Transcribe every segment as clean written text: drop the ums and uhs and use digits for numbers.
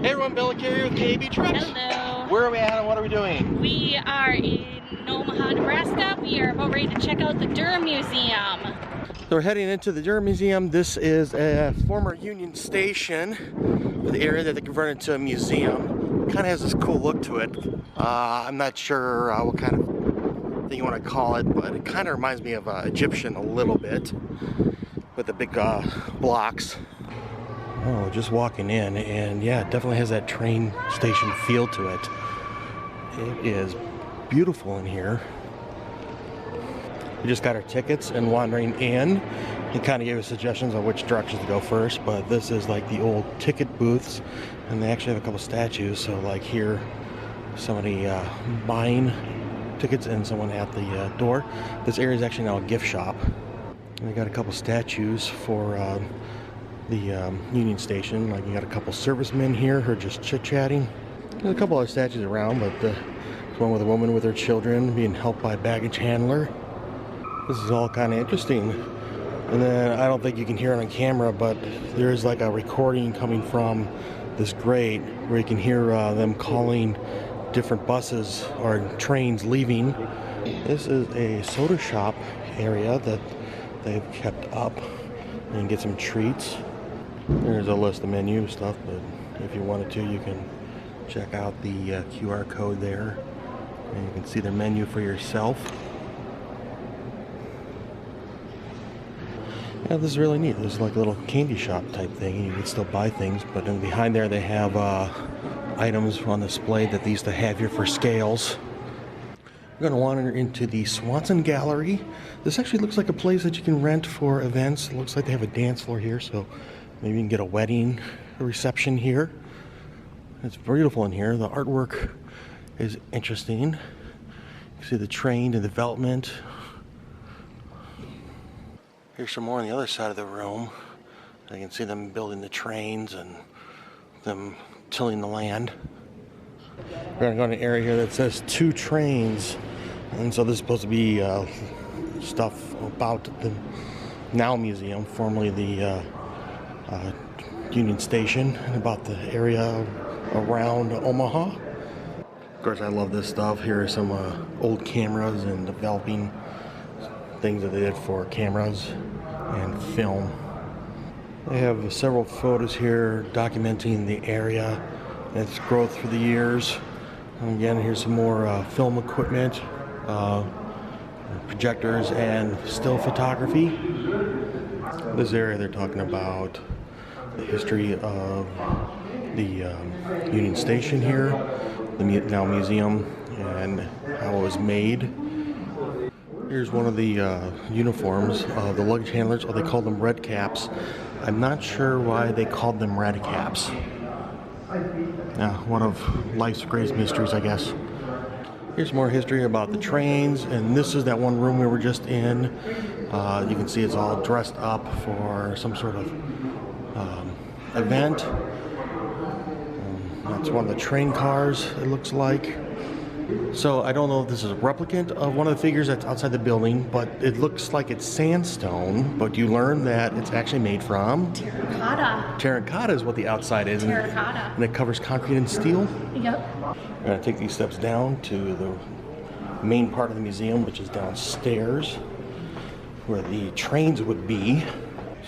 Hey everyone, Bill here with KB Trucks. Hello. Where are we at and what are we doing? We are in Omaha, Nebraska. We are about ready to check out the Durham Museum. So we're heading into the Durham Museum. This is a former Union Station, the area that they converted to a museum. Kind of has this cool look to it. I'm not sure what kind of thing you want to call it, but it kind of reminds me of Egyptian a little bit, with the big blocks. Oh, just walking in, and yeah, it definitely has that train station feel to it. It is beautiful in here. We just got our tickets and wandering in. He kind of gave us suggestions on which directions to go first, but this is like the old ticket booths, and they actually have a couple statues. So like here, somebody buying tickets and someone at the door. This area is actually now a gift shop. And they got a couple statues for the Union Station. Like you got a couple servicemen here who are just chit-chatting. There's a couple other statues around, but there's one with a woman with her children being helped by a baggage handler. This is all kind of interesting. And then I don't think you can hear it on camera, but there is like a recording coming from this grate where you can hear them calling different buses or trains leaving. This is a soda shop area that they've kept up, and get some treats. There's a list of menu stuff, but if you wanted to, you can check out the QR code there, and you can see the menu for yourself. Yeah, this is really neat. This is like a little candy shop type thing, and you can still buy things, but then behind there they have items on display that they used to have here for scales. We're going to wander into the Swanson Gallery. This actually looks like a place that you can rent for events. It looks like they have a dance floor here, so maybe you can get a wedding reception here. It's beautiful in here. The artwork is interesting. You can see the train and development. Here's some more on the other side of the room. You can see them building the trains and them tilling the land. We're going to go to an area here that says 2 trains, and so this is supposed to be stuff about the now museum, formerly the Union Station, and about the area around Omaha. Of course, I love this stuff. Here are some old cameras and developing things that they did for cameras and film. They have several photos here documenting the area and its growth through the years. And again, here's some more film equipment, projectors, and still photography. This area they're talking about the history of the Union Station here, the now museum, and how it was made. Here's one of the uniforms of the luggage handlers, or they call them red caps. I'm not sure why they called them red caps. Yeah, one of life's greatest mysteries, I guess. Here's more history about the trains, and this is that one room we were just in. You can see it's all dressed up for some sort of event. That's one of the train cars, it looks like. So I don't know if this is a replicant of one of the figures that's outside the building, but it looks like it's sandstone, but you learn that it's actually made from Terracotta. Terracotta is what the outside is. Terracotta. And it covers concrete and steel. Yep. We're going to take these steps down to the main part of the museum, which is downstairs, where the trains would be.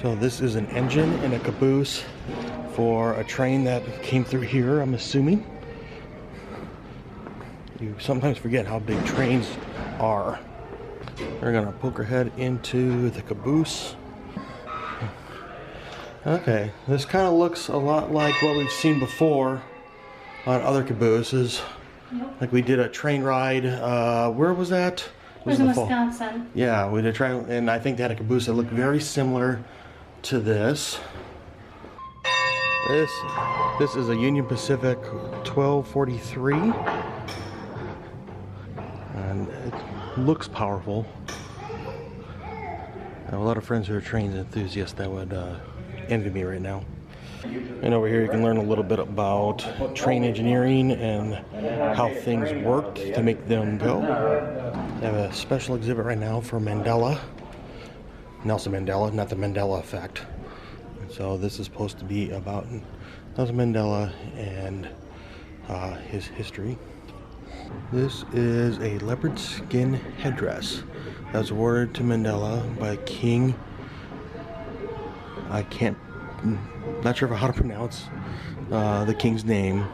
So this is an engine and a caboose for a train that came through here, I'm assuming. You sometimes forget how big trains are. We're going to poke our head into the caboose. Okay, this kind of looks a lot like what we've seen before on other cabooses. Yep. Like we did a train ride, where was that? It was in Wisconsin. Yeah, we did a train, and I think they had a caboose that looked very similar to this. This is a Union Pacific 1243. And it looks powerful. I have a lot of friends who are train enthusiasts that would envy me right now. And over here you can learn a little bit about train engineering and how things worked to make them go. They have a special exhibit right now for Mandela. Nelson Mandela, not the Mandela effect. So this is supposed to be about Nelson Mandela and his history. This is a leopard skin headdress that was awarded to Mandela by King. Not sure how to pronounce the king's name.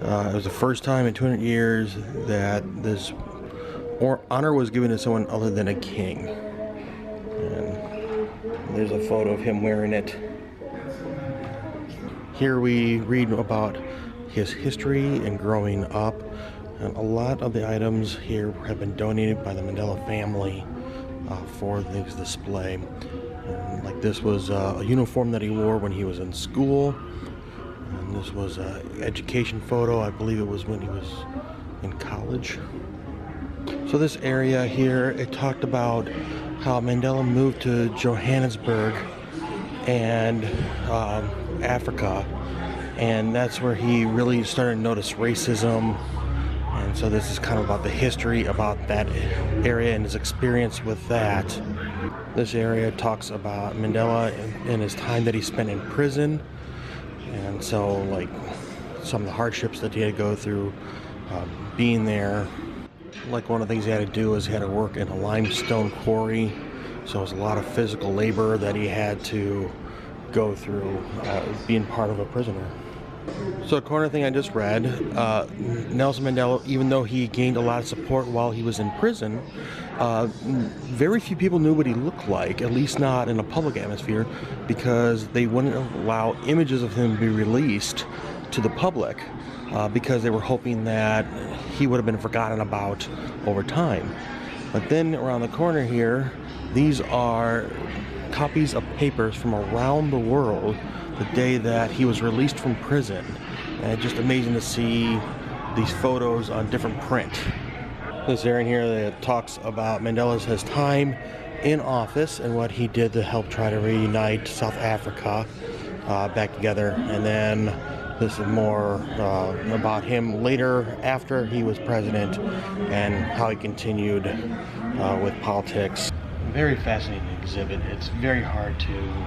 It was the first time in 200 years that this honor was given to someone other than a king. And there's a photo of him wearing it. Here we read about his history and growing up. And a lot of the items here have been donated by the Mandela family for this display. And like this was a uniform that he wore when he was in school. And this was an education photo. I believe it was when he was in college. So this area here, it talked about how Mandela moved to Johannesburg and Africa, and that's where he really started to notice racism. And so this is kind of about the history about that area and his experience with that. This area talks about Mandela and his time that he spent in prison, and so like some of the hardships that he had to go through being there. Like one of the things he had to do was he had to work in a limestone quarry, so it was a lot of physical labor that he had to go through being part of a prisoner. So a corner thing I just read, Nelson Mandela, even though he gained a lot of support while he was in prison, very few people knew what he looked like, at least not in a public atmosphere, because they wouldn't allow images of him to be released to the public because they were hoping that he would have been forgotten about over time. But then around the corner here, these are copies of papers from around the world the day that he was released from prison. And just amazing to see these photos on different print. This area in here that talks about his time in office and what he did to help try to reunite South Africa back together. And then this is more about him later after he was president and how he continued with politics. Very fascinating exhibit. It's very hard to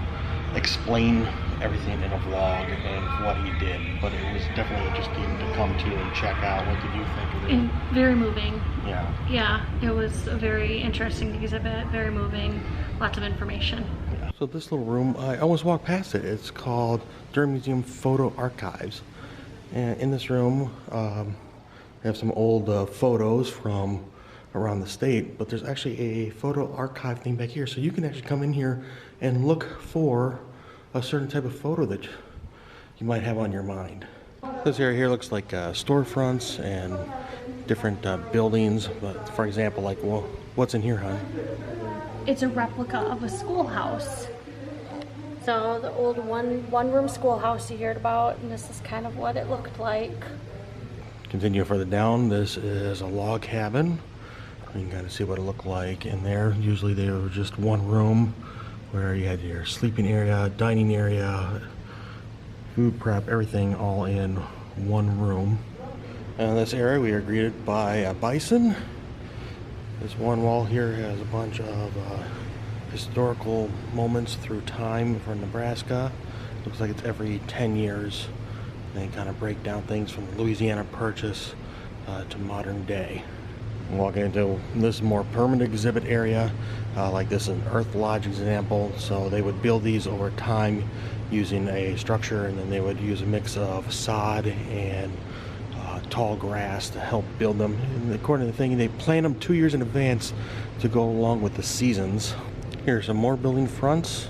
explain everything in a vlog and what he did, but it was definitely interesting to come to and check out. What did you think of it? And very moving. Yeah. Yeah, it was a very interesting exhibit, very moving, lots of information. Yeah. So this little room, I almost walked past it. It's called Durham Museum Photo Archives. And in this room, we have some old photos from around the state, but there's actually a photo archive thing back here, so you can actually come in here and look for a certain type of photo that you might have on your mind. This area here looks like storefronts and different buildings, but for example, like, well, what's in here, hon? It's a replica of a schoolhouse. So the old one-room schoolhouse you heard about, and this is kind of what it looked like. Continue further down, this is a log cabin. You can kind of see what it looked like in there. Usually they were just one room where you had your sleeping area, dining area, food prep, everything all in one room. And in this area we are greeted by a bison. This one wall here has a bunch of historical moments through time for Nebraska. Looks like it's every 10 years. They kind of break down things from the Louisiana Purchase to modern day. Walking into this more permanent exhibit area, like this is an Earth Lodge example. So they would build these over time using a structure, and then they would use a mix of sod and tall grass to help build them. And according to the thing, they plan them 2 years in advance to go along with the seasons. Here's some more building fronts.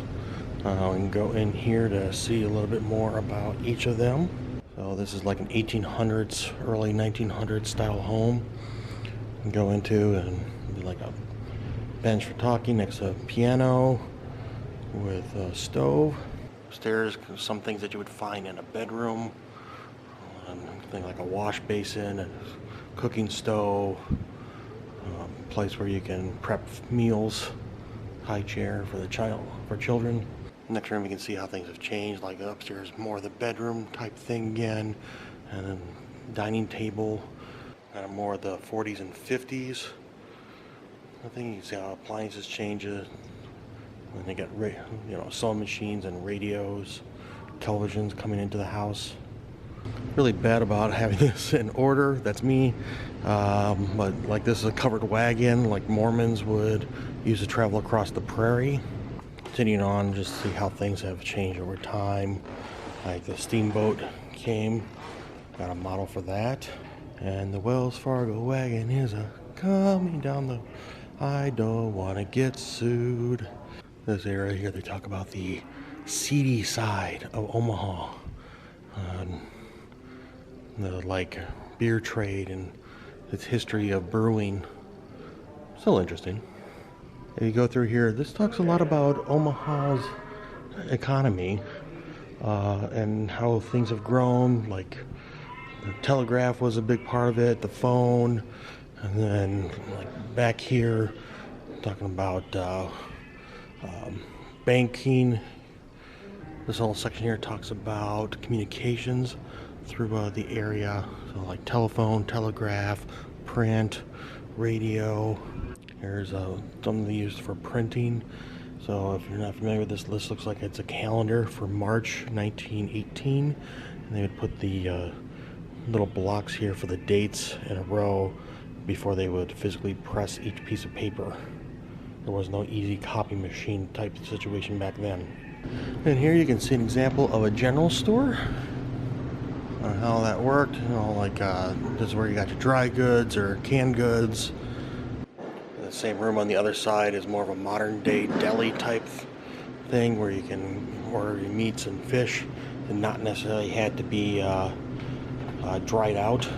We can go in here to see a little bit more about each of them. So this is like an 1800s, early 1900s style home. Go into and be like a bench for talking next to a piano with a stove. Upstairs, some things that you would find in a bedroom, things like a wash basin, a cooking stove, place where you can prep meals, high chair for the children. Next room you can see how things have changed, like upstairs more of the bedroom type thing again, and then dining table. Kind of more of the 40s and 50s. I think you can see how appliances changes. And they got sewing machines and radios, televisions coming into the house. Really bad about having this in order. That's me. But like this is a covered wagon like Mormons would use to travel across the prairie. Continuing on, just see how things have changed over time. Like the steamboat came, got a model for that. And the Wells Fargo wagon is a coming down the, I don't want to get sued. This area here, they talk about the seedy side of Omaha. The like beer trade and its history of brewing. Still interesting. If you go through here, this talks a lot about Omaha's economy and how things have grown. Like the telegraph was a big part of it, the phone, and then like back here, talking about banking. This whole section here talks about communications through the area, so like telephone, telegraph, print, radio. Here's something they used for printing. So if you're not familiar with this list, looks like it's a calendar for March 1918, and they would put the little blocks here for the dates in a row before they would physically press each piece of paper. There was no easy copy machine type situation back then. And here you can see an example of a general store. How that worked, you know, like this is where you got your dry goods or canned goods. The same room on the other side is more of a modern day deli type thing where you can order your meats and fish and not necessarily had to be dried out.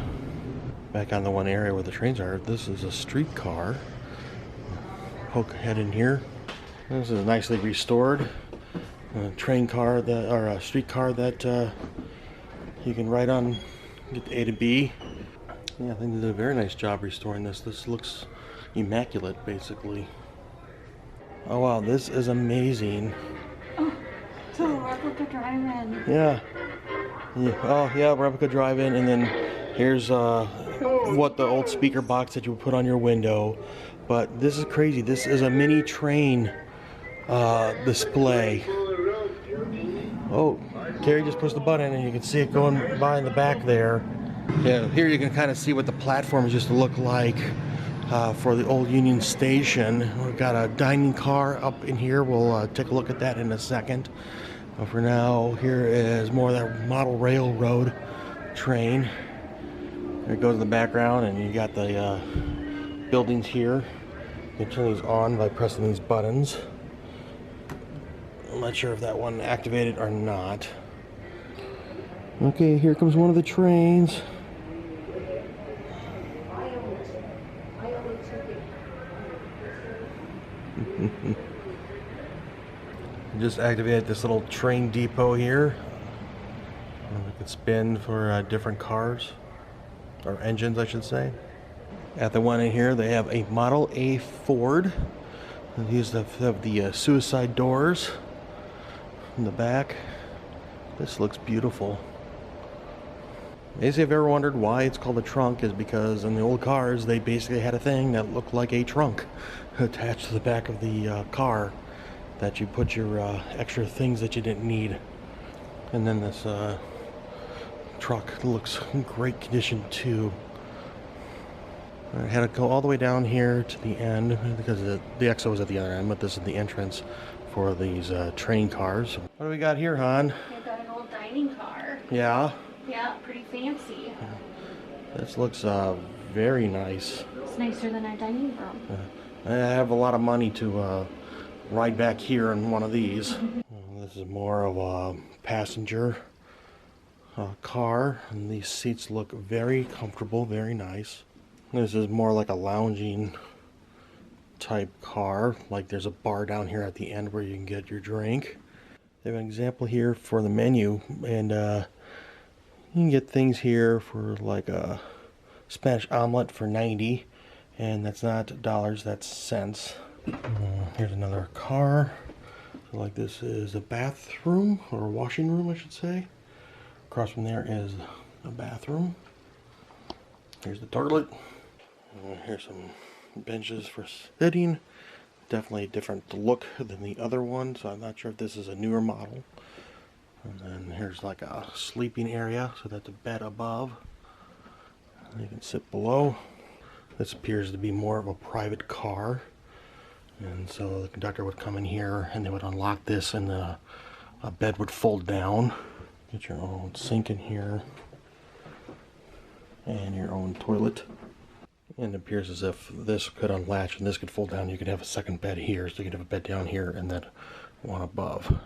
Back on the one area where the trains are, this is a streetcar. Poke ahead in here. This is nicely restored. A train car that, or a streetcar that you can ride on, get to A to B. Yeah, I think they did a very nice job restoring this. This looks immaculate, basically. Oh wow, this is amazing. Oh, so replica drive-in. Yeah. Oh yeah, replica drive-in, and then here's what the old speaker box that you would put on your window. But this is crazy. This is a mini train display. Oh, Carrie just pushed the button and you can see it going by in the back there. Yeah, here you can kind of see what the platforms used to look like for the old Union Station. We've got a dining car up in here. We'll take a look at that in a second. But for now, here is more of that model railroad train. There it goes in the background, and you got the buildings here. You can turn these on by pressing these buttons. I'm not sure if that one activated or not. Okay, here comes one of the trains. Just activated this little train depot here. We can spin for different cars, or engines I should say. At the one in here they have a Model A Ford. These have the suicide doors in the back. This looks beautiful. If you've ever wondered why it's called a trunk, is because in the old cars they basically had a thing that looked like a trunk attached to the back of the car that you put your extra things that you didn't need. And then this truck looks in great condition too. I had to go all the way down here to the end because the exit was at the other end, but this is the entrance for these train cars. What do we got here, hon? We've got an old dining car. Yeah? Yeah, pretty fancy. This looks very nice. It's nicer than our dining room. I have a lot of money to ride back here in one of these. This is more of a passenger car, and these seats look very comfortable, very nice. This is more like a lounging type car, like there's a bar down here at the end where you can get your drink. They have an example here for the menu, and you can get things here for like a Spanish omelet for 90, and that's not dollars, that's cents. Here's another car. So like this is a bathroom, or a washing room I should say. Across from there is a bathroom. Here's the toilet. Here's some benches for sitting. Definitely a different look than the other one, so I'm not sure if this is a newer model. And then here's like a sleeping area, so that's a bed above. And you can sit below. This appears to be more of a private car. And so the conductor would come in here and they would unlock this and a bed would fold down. Get your own sink in here. And your own toilet. And it appears as if this could unlatch and this could fold down. You could have a second bed here, so you could have a bed down here and then one above.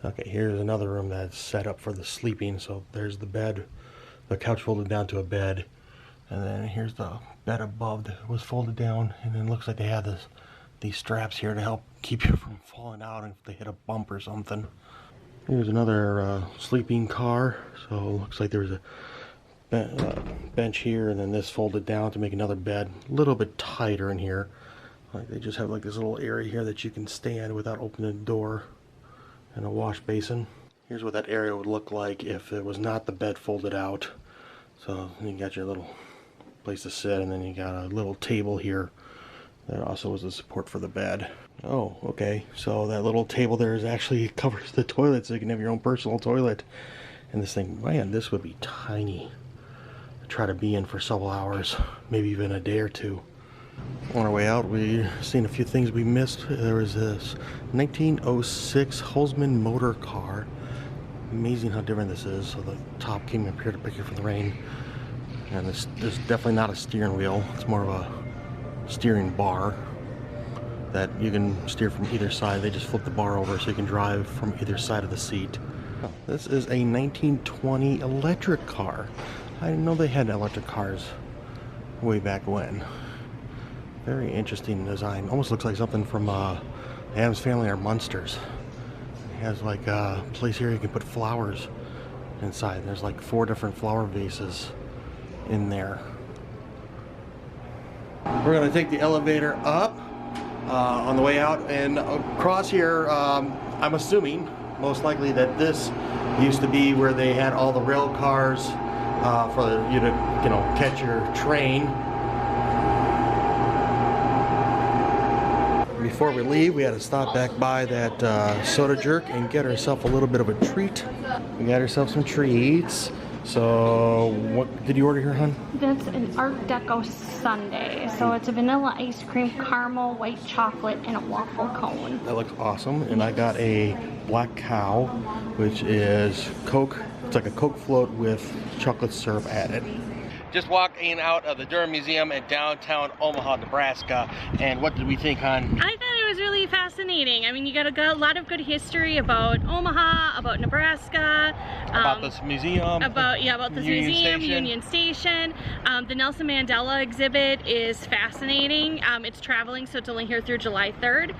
Okay, here's another room that's set up for the sleeping. So there's the bed, the couch folded down to a bed. And then here's the bed above that was folded down. And then it looks like they have these straps here to help keep you from falling out if they hit a bump or something. Here's another sleeping car. So it looks like there's a bench here, and then this folded down to make another bed. A little bit tighter in here. Like they just have like this little area here that you can stand without opening the door, and a wash basin. Here's what that area would look like if it was not the bed folded out. So you got your little place to sit, and then you got a little table here that also was the support for the bed. Oh, okay. So that little table there is actually covers the toilet, so you can have your own personal toilet. And this thing, man, this would be tiny. Try to be in for several hours, maybe even a day or two. On our way out, we seen a few things we missed. There was this 1906 Holzman motor car. Amazing how different this is. So the top came up here to pick you from the rain. And this is definitely not a steering wheel. It's more of a steering bar that you can steer from either side. They just flip the bar over so you can drive from either side of the seat. This is a 1920 electric car. I didn't know they had electric cars way back when. Very interesting design. Almost looks like something from Addams Family or Munsters. It has like a place here you can put flowers inside. There's like 4 different flower vases in there. We're going to take the elevator up on the way out, and across here, I'm assuming most likely that this used to be where they had all the rail cars for you to, catch your train. Before we leave, we had to stop back by that soda jerk and get ourselves a little bit of a treat. We got ourselves some treats. So, what did you order here, hon? That's an Art Deco sundae. So it's a vanilla ice cream, caramel, white chocolate, and a waffle cone. That looks awesome. And I got a Black Cow, which is Coke. It's like a Coke float with chocolate syrup added. Just walking out of the Durham Museum in downtown Omaha, Nebraska. And what did we think, hon? I thought it was really fascinating. I mean, you got a lot of good history about Omaha, about Nebraska. About this museum. About this museum, Union Station. The Nelson Mandela exhibit is fascinating. It's traveling, so it's only here through July 3rd.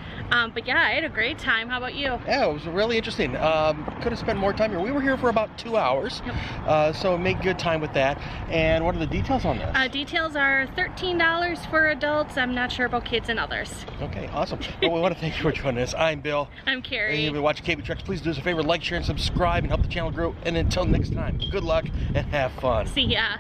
But yeah, I had a great time. How about you? Yeah, it was really interesting. Could have spent more time here. We were here for about 2 hours. Yep. So made good time with that. And what are the details on this? Details are $13 for adults. I'm not sure about kids and others. Okay, awesome. Well, we want to thank you for joining us. I'm Bill. I'm Carrie. And you've been watching KB Trucks. Please do us a favor, like, share, and subscribe, and help the channel grow. And until next time, good luck and have fun. See ya.